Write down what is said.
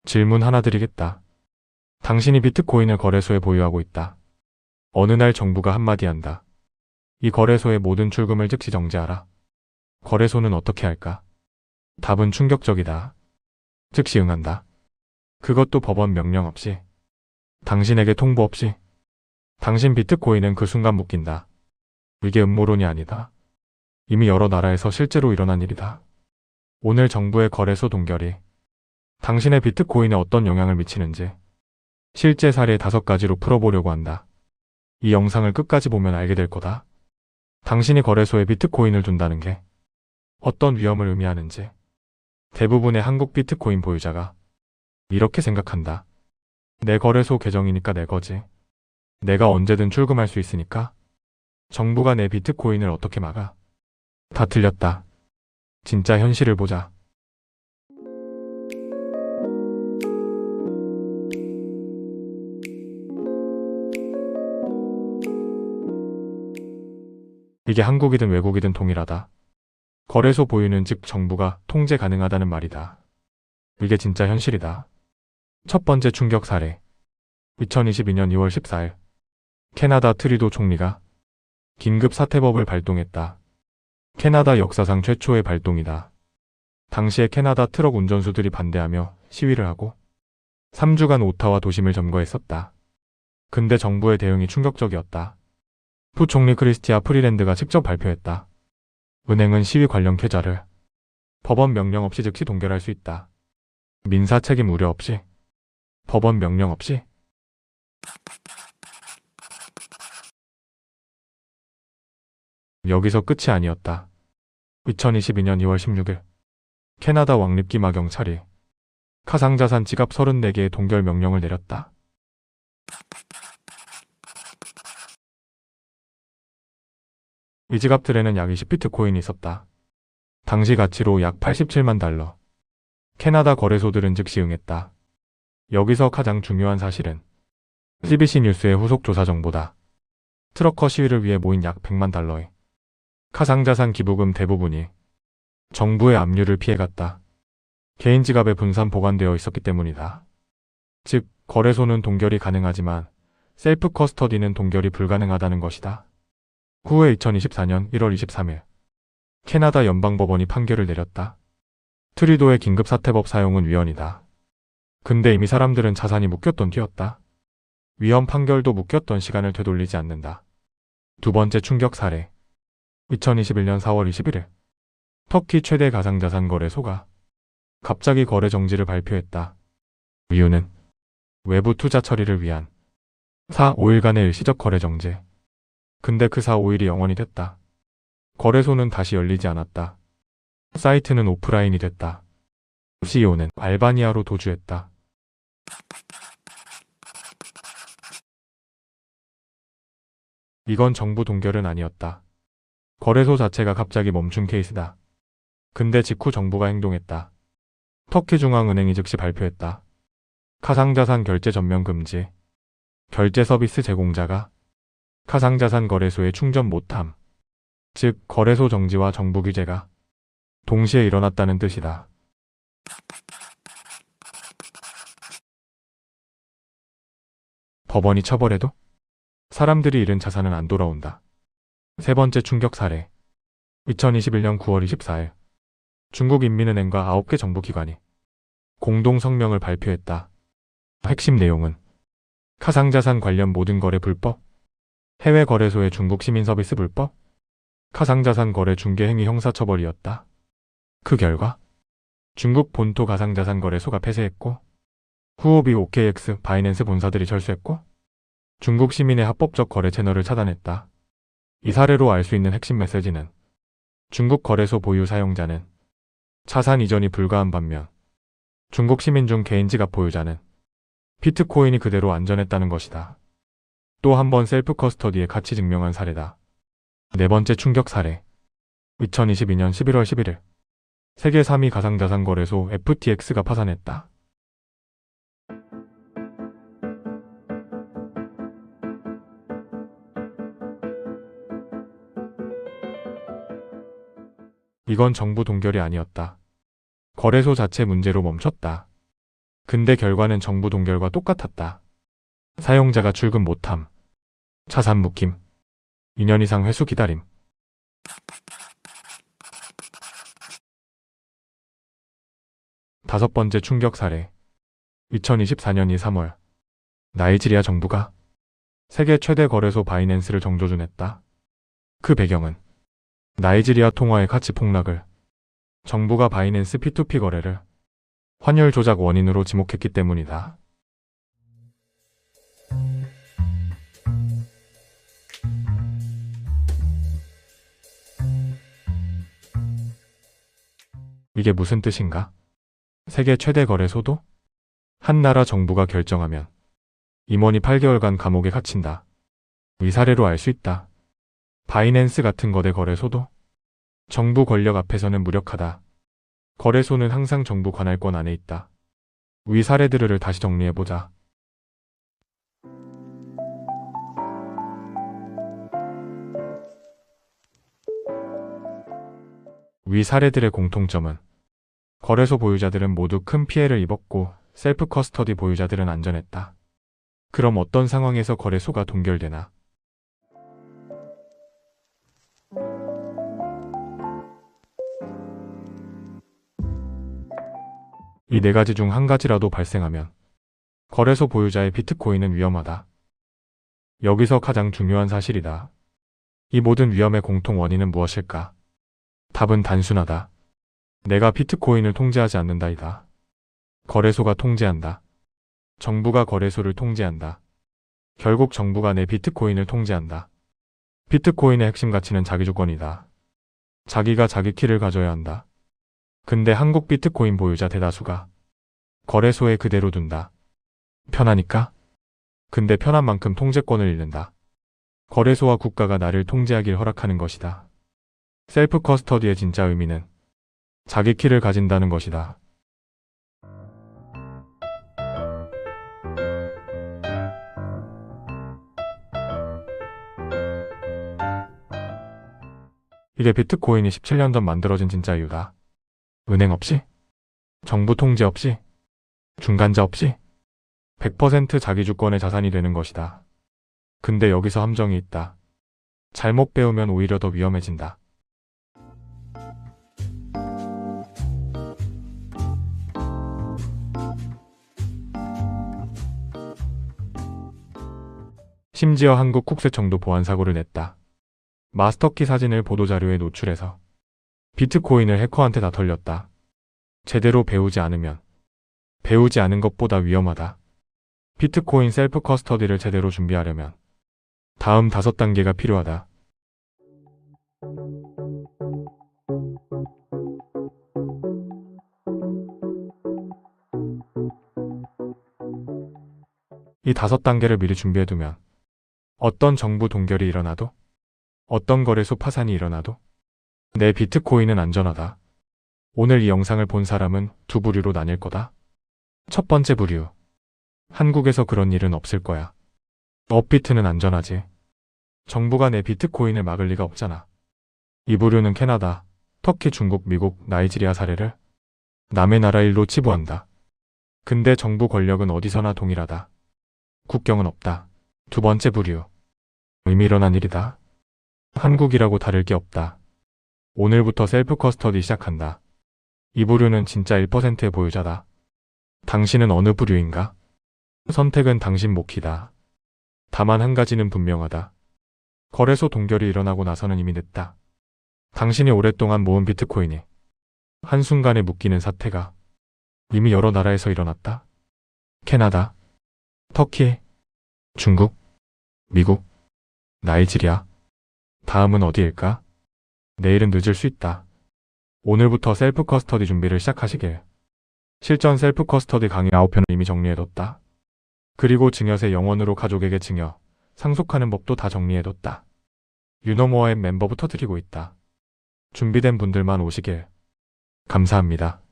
질문 하나 드리겠다. 당신이 비트코인을 거래소에 보유하고 있다. 어느 날 정부가 한마디 한다. 이 거래소의 모든 출금을 즉시 정지하라. 거래소는 어떻게 할까? 답은 충격적이다. 즉시 응한다. 그것도 법원 명령 없이. 당신에게 통보 없이. 당신 비트코인은 그 순간 묶인다. 이게 음모론이 아니다. 이미 여러 나라에서 실제로 일어난 일이다. 오늘 정부의 거래소 동결이 당신의 비트코인에 어떤 영향을 미치는지 실제 사례 5가지로 풀어보려고 한다. 이 영상을 끝까지 보면 알게 될 거다. 당신이 거래소에 비트코인을 둔다는 게 어떤 위험을 의미하는지. 대부분의 한국 비트코인 보유자가 이렇게 생각한다. 내 거래소 계정이니까 내 거지. 내가 언제든 출금할 수 있으니까 정부가 내 비트코인을 어떻게 막아? 다 틀렸다. 진짜 현실을 보자. 이게 한국이든 외국이든 동일하다. 거래소 보유는 즉 정부가 통제 가능하다는 말이다. 이게 진짜 현실이다. 첫 번째 충격 사례. 2022년 2월 14일 캐나다 트리도 총리가 긴급 사태법을 발동했다. 캐나다 역사상 최초의 발동이다. 당시에 캐나다 트럭 운전수들이 반대하며 시위를 하고 3주간 오타와 도심을 점거했었다. 근데 정부의 대응이 충격적이었다. 부총리 크리스티아 프리랜드가 직접 발표했다. 은행은 시위 관련 계좌를 법원 명령 없이 즉시 동결할 수 있다. 민사 책임 우려 없이. 법원 명령 없이. 여기서 끝이 아니었다. 2022년 2월 16일 캐나다 왕립기마 경찰이 가상자산 지갑 34개의 동결 명령을 내렸다. 이 지갑들에는 약 20비트코인이 있었다. 당시 가치로 약 87만 달러. 캐나다 거래소들은 즉시 응했다. 여기서 가장 중요한 사실은 CBC 뉴스의 후속 조사 정보다. 트럭커 시위를 위해 모인 약 100만 달러의 가상자산 기부금 대부분이 정부의 압류를 피해갔다. 개인 지갑에 분산 보관되어 있었기 때문이다. 즉, 거래소는 동결이 가능하지만 셀프 커스터디는 동결이 불가능하다는 것이다. 후에 2024년 1월 23일 캐나다 연방법원이 판결을 내렸다. 트리도의 긴급사태법 사용은 위헌이다. 근데 이미 사람들은 자산이 묶였던 뒤였다. 위헌 판결도 묶였던 시간을 되돌리지 않는다. 두 번째 충격 사례. 2021년 4월 21일 터키 최대 가상자산 거래소가 갑자기 거래 정지를 발표했다. 이유는 외부 투자 처리를 위한 4, 5일간의 일시적 거래 정지. 근데 그 4, 5일이 영원히 됐다. 거래소는 다시 열리지 않았다. 사이트는 오프라인이 됐다. CEO는 알바니아로 도주했다. 이건 정부 동결은 아니었다. 거래소 자체가 갑자기 멈춘 케이스다. 근데 직후 정부가 행동했다. 터키 중앙은행이 즉시 발표했다. 가상자산 결제 전면 금지. 결제 서비스 제공자가 가상자산 거래소에 충전 못함. 즉, 거래소 정지와 정부 규제가 동시에 일어났다는 뜻이다. 법원이 처벌해도 사람들이 잃은 자산은 안 돌아온다. 세 번째 충격 사례. 2021년 9월 24일 중국인민은행과 9개 정부기관이 공동 성명을 발표했다. 핵심 내용은 가상자산 관련 모든 거래 불법, 해외 거래소의 중국 시민 서비스 불법, 가상자산 거래 중개 행위 형사처벌이었다. 그 결과 중국 본토 가상자산 거래소가 폐쇄했고 후오비 OKX 바이낸스 본사들이 철수했고 중국 시민의 합법적 거래 채널을 차단했다. 이 사례로 알 수 있는 핵심 메시지는 중국 거래소 보유 사용자는 자산 이전이 불가한 반면 중국 시민 중 개인 지갑 보유자는 비트코인이 그대로 안전했다는 것이다. 또 한 번 셀프 커스터디의 가치 증명한 사례다. 네 번째 충격 사례. 2022년 11월 11일 세계 3위 가상자산 거래소 FTX가 파산했다. 이건 정부 동결이 아니었다. 거래소 자체 문제로 멈췄다. 근데 결과는 정부 동결과 똑같았다. 사용자가 출금 못함, 차산 묶임, 2년 이상 회수 기다림. 다섯 번째 충격 사례. 2024년 3월 나이지리아 정부가 세계 최대 거래소 바이낸스를 정조준했다. 그 배경은 나이지리아 통화의 가치 폭락을 정부가 바이낸스 P2P 거래를 환율 조작 원인으로 지목했기 때문이다. 이게 무슨 뜻인가? 세계 최대 거래소도 한 나라 정부가 결정하면 임원이 8개월간 감옥에 갇힌다. 이 사례로 알 수 있다. 바이낸스 같은 거대 거래소도 정부 권력 앞에서는 무력하다. 거래소는 항상 정부 관할권 안에 있다. 위 사례들을 다시 정리해보자. 위 사례들의 공통점은 거래소 보유자들은 모두 큰 피해를 입었고 셀프 커스터디 보유자들은 안전했다. 그럼 어떤 상황에서 거래소가 동결되나? 이 네 가지 중 한 가지라도 발생하면 거래소 보유자의 비트코인은 위험하다. 여기서 가장 중요한 사실이다. 이 모든 위험의 공통 원인은 무엇일까? 답은 단순하다. 내가 비트코인을 통제하지 않는다이다. 거래소가 통제한다. 정부가 거래소를 통제한다. 결국 정부가 내 비트코인을 통제한다. 비트코인의 핵심 가치는 자기 주권이다. 자기가 자기 키를 가져야 한다. 근데 한국 비트코인 보유자 대다수가 거래소에 그대로 둔다. 편하니까? 근데 편한 만큼 통제권을 잃는다. 거래소와 국가가 나를 통제하길 허락하는 것이다. 셀프 커스터디의 진짜 의미는 자기 키를 가진다는 것이다. 이게 비트코인이 17년 전 만들어진 진짜 이유다. 은행 없이, 정부 통제 없이, 중간자 없이 100% 자기 주권의 자산이 되는 것이다. 근데 여기서 함정이 있다. 잘못 배우면 오히려 더 위험해진다. 심지어 한국 국세청도 보안 사고를 냈다. 마스터키 사진을 보도자료에 노출해서 비트코인을 해커한테 다 털렸다. 제대로 배우지 않으면 배우지 않은 것보다 위험하다. 비트코인 셀프 커스터디를 제대로 준비하려면 다음 5단계가 필요하다. 이 5단계를 미리 준비해두면 어떤 정부 동결이 일어나도 어떤 거래소 파산이 일어나도 내 비트코인은 안전하다. 오늘 이 영상을 본 사람은 두 부류로 나뉠 거다. 첫 번째 부류. 한국에서 그런 일은 없을 거야. 업비트는 안전하지. 정부가 내 비트코인을 막을 리가 없잖아. 이 부류는 캐나다, 터키, 중국, 미국, 나이지리아 사례를 남의 나라 일로 치부한다. 근데 정부 권력은 어디서나 동일하다. 국경은 없다. 두 번째 부류. 이미 일어난 일이다. 한국이라고 다를 게 없다. 오늘부터 셀프 커스터디 시작한다. 이 부류는 진짜 1%의 보유자다. 당신은 어느 부류인가? 선택은 당신 몫이다. 다만 한 가지는 분명하다. 거래소 동결이 일어나고 나서는 이미 늦다. 당신이 오랫동안 모은 비트코인이 한순간에 묶이는 사태가 이미 여러 나라에서 일어났다. 캐나다, 터키, 중국, 미국, 나이지리아. 다음은 어디일까? 내일은 늦을 수 있다. 오늘부터 셀프 커스터디 준비를 시작하시길. 실전 셀프 커스터디 강의 9편을 이미 정리해뒀다. 그리고 증여세 영원으로 가족에게 증여, 상속하는 법도 다 정리해뒀다. 유노모어 앱 멤버부터 드리고 있다. 준비된 분들만 오시길. 감사합니다.